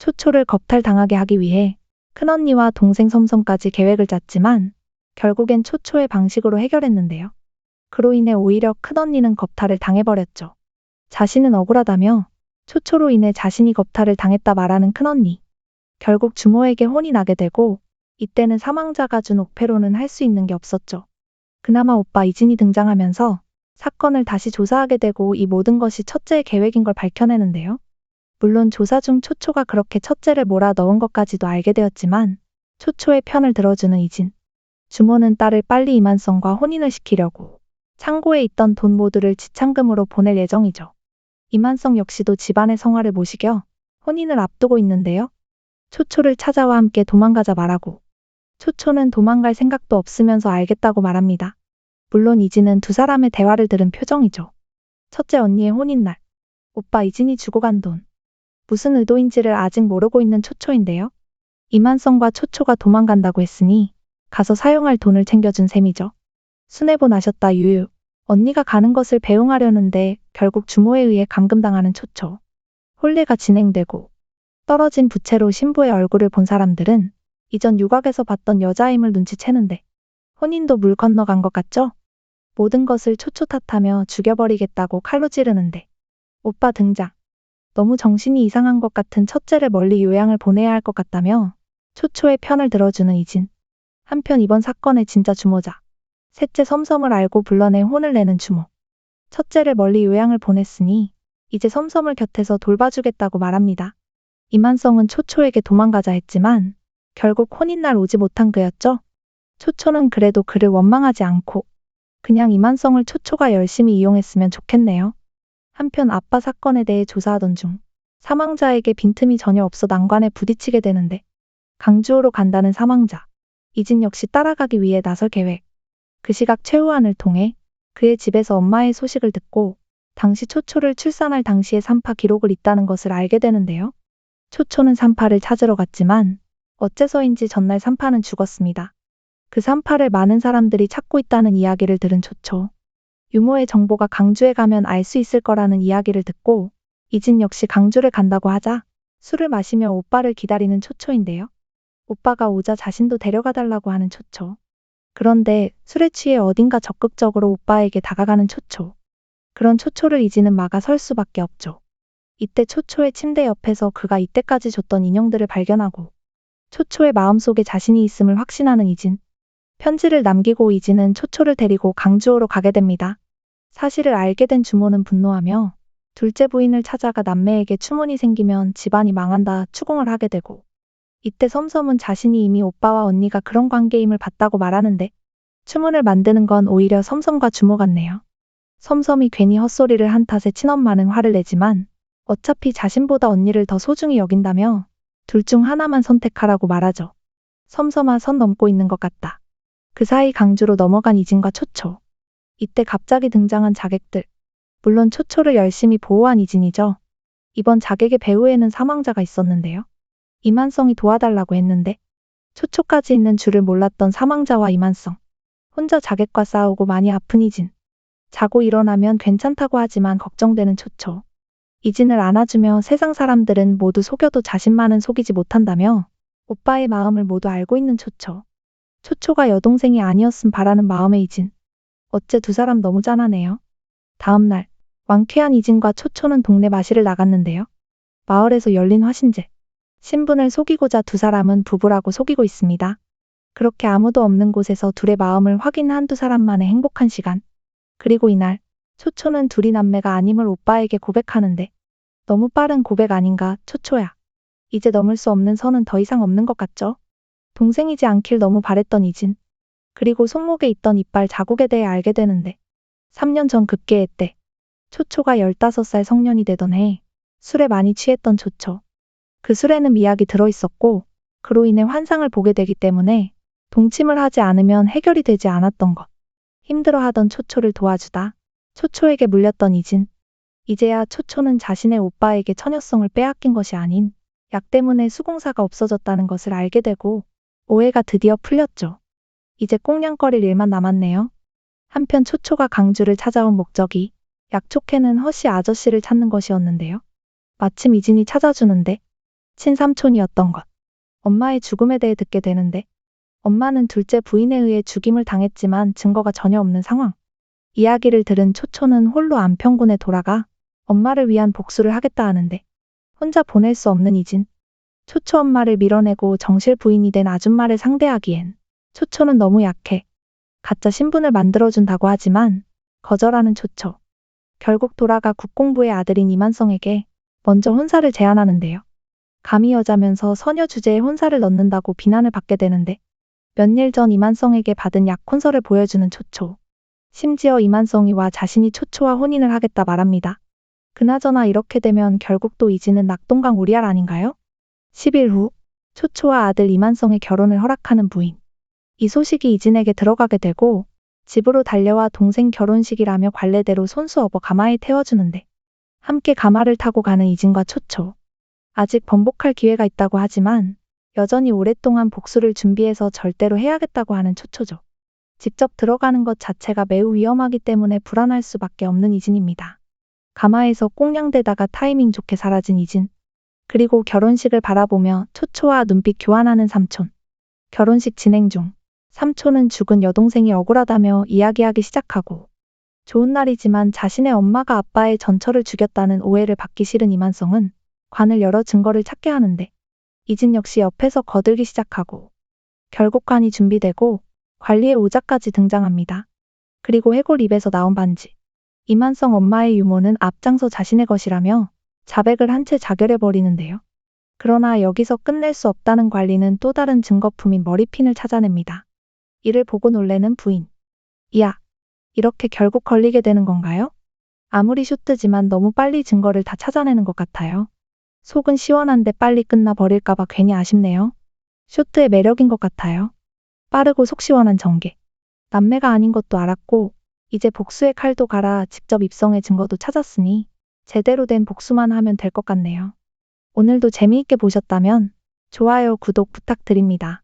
초초를 겁탈당하게 하기 위해 큰언니와 동생 섬섬까지 계획을 짰지만 결국엔 초초의 방식으로 해결했는데요. 그로 인해 오히려 큰언니는 겁탈을 당해버렸죠. 자신은 억울하다며 초초로 인해 자신이 겁탈을 당했다 말하는 큰언니. 결국 주모에게 혼이 나게 되고 이때는 사망자가 준 옥패로는 할 수 있는 게 없었죠. 그나마 오빠 이진이 등장하면서 사건을 다시 조사하게 되고 이 모든 것이 첫째의 계획인 걸 밝혀내는데요. 물론 조사 중 초초가 그렇게 첫째를 몰아 넣은 것까지도 알게 되었지만 초초의 편을 들어주는 이진. 주모는 딸을 빨리 이만성과 혼인을 시키려고 창고에 있던 돈 모두를 지참금으로 보낼 예정이죠. 이만성 역시도 집안의 성화를 모시겨 혼인을 앞두고 있는데요. 초초를 찾아와 함께 도망가자 말하고 초초는 도망갈 생각도 없으면서 알겠다고 말합니다. 물론 이진은 두 사람의 대화를 들은 표정이죠. 첫째 언니의 혼인날. 오빠 이진이 주고 간 돈. 무슨 의도인지를 아직 모르고 있는 초초인데요. 이만성과 초초가 도망간다고 했으니 가서 사용할 돈을 챙겨준 셈이죠. 수뇌보 나셨다 유유. 언니가 가는 것을 배웅하려는데 결국 주모에 의해 감금당하는 초초. 혼례가 진행되고 떨어진 부채로 신부의 얼굴을 본 사람들은 이전 유곽에서 봤던 여자임을 눈치채는데 혼인도 물 건너간 것 같죠? 모든 것을 초초 탓하며 죽여버리겠다고 칼로 찌르는데 오빠 등장. 너무 정신이 이상한 것 같은 첫째를 멀리 요양을 보내야 할 것 같다며 초초의 편을 들어주는 이진. 한편 이번 사건의 진짜 주모자. 셋째 섬섬을 알고 불러내 혼을 내는 주모. 첫째를 멀리 요양을 보냈으니 이제 섬섬을 곁에서 돌봐주겠다고 말합니다. 이만성은 초초에게 도망가자 했지만 결국 혼인날 오지 못한 그였죠. 초초는 그래도 그를 원망하지 않고 그냥 이만성을 초초가 열심히 이용했으면 좋겠네요. 한편 아빠 사건에 대해 조사하던 중 사망자에게 빈틈이 전혀 없어 난관에 부딪히게 되는데 강주호로 간다는 사망자. 이진 역시 따라가기 위해 나설 계획. 그 시각 최우한을 통해 그의 집에서 엄마의 소식을 듣고 당시 초초를 출산할 당시의 산파 기록을 있다는 것을 알게 되는데요. 초초는 산파를 찾으러 갔지만 어째서인지 전날 산파는 죽었습니다. 그 산파를 많은 사람들이 찾고 있다는 이야기를 들은 초초. 유모의 정보가 강주에 가면 알 수 있을 거라는 이야기를 듣고 이진 역시 강주를 간다고 하자 술을 마시며 오빠를 기다리는 초초인데요. 오빠가 오자 자신도 데려가 달라고 하는 초초. 그런데 술에 취해 어딘가 적극적으로 오빠에게 다가가는 초초. 그런 초초를 이진은 막아설 수밖에 없죠. 이때 초초의 침대 옆에서 그가 이때까지 줬던 인형들을 발견하고 초초의 마음속에 자신이 있음을 확신하는 이진. 편지를 남기고 이진은 초초를 데리고 강주호로 가게 됩니다. 사실을 알게 된 주모는 분노하며 둘째 부인을 찾아가 남매에게 추문이 생기면 집안이 망한다 추궁을 하게 되고 이때 섬섬은 자신이 이미 오빠와 언니가 그런 관계임을 봤다고 말하는데 추문을 만드는 건 오히려 섬섬과 주모 같네요. 섬섬이 괜히 헛소리를 한 탓에 친엄마는 화를 내지만 어차피 자신보다 언니를 더 소중히 여긴다며 둘 중 하나만 선택하라고 말하죠. 섬섬아 선 넘고 있는 것 같다. 그 사이 강주로 넘어간 이진과 초초. 이때 갑자기 등장한 자객들. 물론 초초를 열심히 보호한 이진이죠. 이번 자객의 배후에는 사망자가 있었는데요. 이만성이 도와달라고 했는데 초초까지 있는 줄을 몰랐던 사망자와 이만성. 혼자 자객과 싸우고 많이 아픈 이진. 자고 일어나면 괜찮다고 하지만 걱정되는 초초. 이진을 안아주며 세상 사람들은 모두 속여도 자신만은 속이지 못한다며 오빠의 마음을 모두 알고 있는 초초. 초초가 여동생이 아니었음 바라는 마음의 이진. 어째 두 사람 너무 짠하네요. 다음날 왕쾌한 이진과 초초는 동네 마실을 나갔는데요. 마을에서 열린 화신제. 신분을 속이고자 두 사람은 부부라고 속이고 있습니다. 그렇게 아무도 없는 곳에서 둘의 마음을 확인한 두 사람만의 행복한 시간. 그리고 이날 초초는 둘이 남매가 아님을 오빠에게 고백하는데 너무 빠른 고백 아닌가 초초야. 이제 넘을 수 없는 선은 더 이상 없는 것 같죠? 동생이지 않길 너무 바랬던 이진. 그리고 손목에 있던 이빨 자국에 대해 알게 되는데 3년 전 급계회 때 초초가 15살 성년이 되던 해에 술에 많이 취했던 초초. 그 술에는 미약이 들어있었고 그로 인해 환상을 보게 되기 때문에 동침을 하지 않으면 해결이 되지 않았던 것. 힘들어하던 초초를 도와주다 초초에게 물렸던 이진. 이제야 초초는 자신의 오빠에게 처녀성을 빼앗긴 것이 아닌 약 때문에 수공사가 없어졌다는 것을 알게 되고 오해가 드디어 풀렸죠. 이제 꽁냥거릴 일만 남았네요. 한편 초초가 강주를 찾아온 목적이 약초캐는 허씨 아저씨를 찾는 것이었는데요. 마침 이진이 찾아주는데 친삼촌이었던 것. 엄마의 죽음에 대해 듣게 되는데 엄마는 둘째 부인에 의해 죽임을 당했지만 증거가 전혀 없는 상황. 이야기를 들은 초초는 홀로 안평군에 돌아가 엄마를 위한 복수를 하겠다 하는데 혼자 보낼 수 없는 이진. 초초 엄마를 밀어내고 정실 부인이 된 아줌마를 상대하기엔 초초는 너무 약해. 가짜 신분을 만들어준다고 하지만 거절하는 초초. 결국 돌아가 국공부의 아들인 이만성에게 먼저 혼사를 제안하는데요. 감히 여자면서 서녀 주제에 혼사를 넣는다고 비난을 받게 되는데 몇 일 전 이만성에게 받은 약혼서를 보여주는 초초. 심지어 이만성이와 자신이 초초와 혼인을 하겠다 말합니다. 그나저나 이렇게 되면 결국 또 이진은 낙동강 우리알 아닌가요? 10일 후 초초와 아들 이만성의 결혼을 허락하는 부인. 이 소식이 이진에게 들어가게 되고 집으로 달려와 동생 결혼식이라며 관례대로 손수 업어 가마에 태워주는데 함께 가마를 타고 가는 이진과 초초. 아직 번복할 기회가 있다고 하지만 여전히 오랫동안 복수를 준비해서 절대로 해야겠다고 하는 초초죠. 직접 들어가는 것 자체가 매우 위험하기 때문에 불안할 수밖에 없는 이진입니다. 가마에서 꽁냥대다가 타이밍 좋게 사라진 이진. 그리고 결혼식을 바라보며 초초와 눈빛 교환하는 삼촌. 결혼식 진행 중 삼촌은 죽은 여동생이 억울하다며 이야기하기 시작하고 좋은 날이지만 자신의 엄마가 아빠의 전처를 죽였다는 오해를 받기 싫은 이만성은 관을 열어 증거를 찾게 하는데 이진 역시 옆에서 거들기 시작하고 결국 관이 준비되고 관리의 오자까지 등장합니다. 그리고 해골 입에서 나온 반지. 이만성 엄마의 유모는 앞장서 자신의 것이라며 자백을 한 채 자결해버리는데요. 그러나 여기서 끝낼 수 없다는 관리는 또 다른 증거품인 머리핀을 찾아냅니다. 이를 보고 놀래는 부인. 이야, 이렇게 결국 걸리게 되는 건가요? 아무리 쇼트지만 너무 빨리 증거를 다 찾아내는 것 같아요. 속은 시원한데 빨리 끝나 버릴까봐 괜히 아쉽네요. 쇼트의 매력인 것 같아요. 빠르고 속 시원한 전개. 남매가 아닌 것도 알았고 이제 복수의 칼도 갈아 직접 입성의 증거도 찾았으니 제대로 된 복수만 하면 될 것 같네요. 오늘도 재미있게 보셨다면 좋아요, 구독 부탁드립니다.